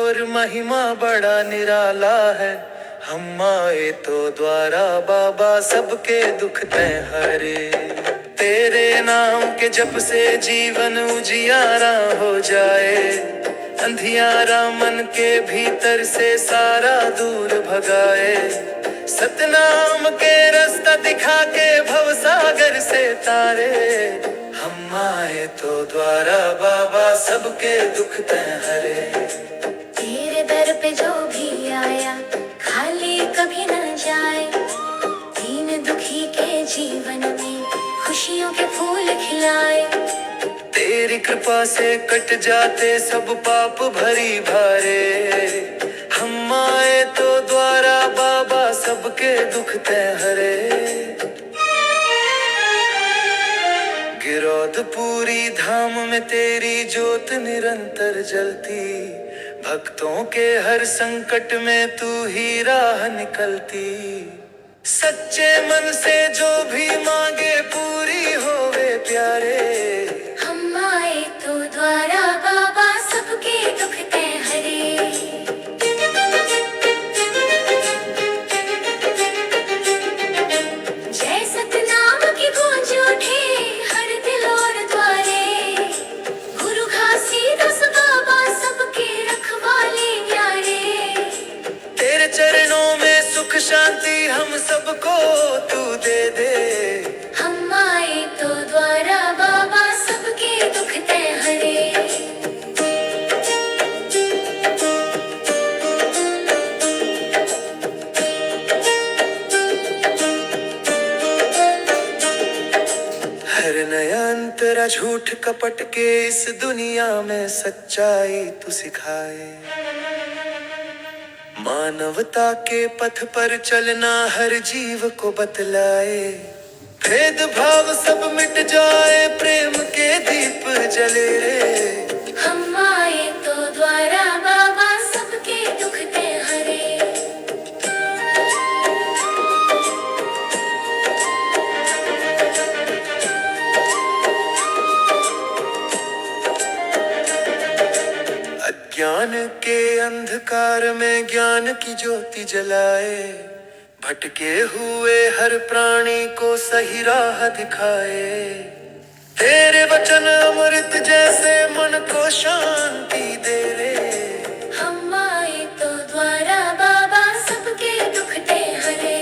और महिमा बड़ा निराला है। हम आए तो द्वारा बाबा सबके दुख तय हरे। तेरे नाम के जप से जीवन उजियारा हो जाए। अंधियारा मन के भीतर से सारा दूर भगाए। सतनाम के रास्ता दिखा के भव सागर से तारे। हम आए तो द्वारा बाबा सबके दुख तय हरे। तेरे दर पे जो भी आया खाली कभी न जाए। दीन दुखी के जीवन में खुशियों के फूल खिलाए। तेरी कृपा से कट जाते सब पाप भरी भारे। हम आए तो द्वारा बाबा सबके दुख तय हरे। गिरौदपुरी धाम में तेरी ज्योत निरंतर जलती। भक्तों के हर संकट में तू ही राह निकलती। सच्चे मन से जो भी मांगे पूरी होवे प्यारे। हम आए तो द्वारा बाबा सबके दुख तय हरे। जय सतनाम की गूंज उठे हर दिल और द्वारे। गुरु घासीदास बाबा सबके रखवाले प्यारे। तेरे चरणों में सुख शांति हम सबको तू दे दे। हम आए तो द्वारा बाबा सबके दुख तय हरे। हर नया अंतरा झूठ कपट के इस दुनिया में सच्चाई तू सिखाए। मानवता के पथ पर चलना हर जीव को बतलाए। भेदभाव सब मिट जाए प्रेम के दीप जले रे। हम आए तो द्वारा बाबा सबके दुख तय हरे। अज्ञान के अंधकार में ज्ञान की ज्योति जलाए। भटके हुए हर प्राणी को सही राह दिखाए। तेरे वचन अमृत जैसे मन को शांति दे रे। हम आए तो द्वारा बाबा सबके दुख तय हरे।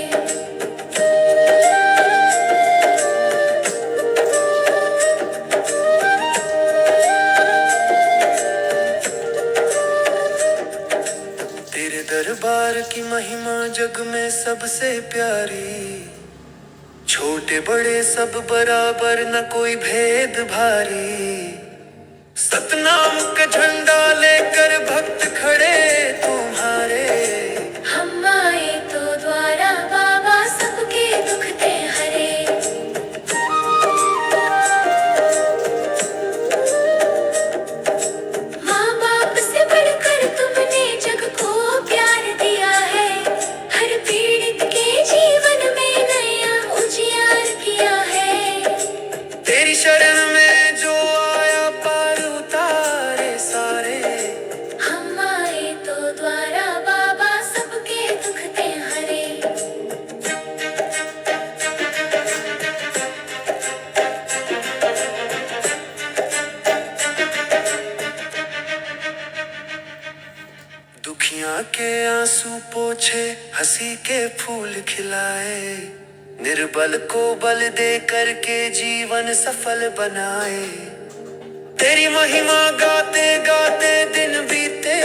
तेरे दरबार की महिमा जग में सबसे प्यारी। छोटे बड़े सब बराबर न कोई भेद भारी। सतनाम का झंडा लेकर भक्त खड़े तुम्हारे। हम आए तो द्वारा बाबा सबके दुख तय हरे। माँ बाप से बढ़कर तुमने जग को प्यार दिया है। हर पीड़ित के जीवन में नया उजियार किया है। तेरी शरण में जो आया पार उतारे सारे। हम आए तो द्वारा बाबा सबके दुख तय हरे। दुखियां के आंसू पोछे हंसी के फूल खिलाए। निर्बल को बल दे करके जीवन सफल बनाए। तेरी महिमा गाते गाते दिन बीते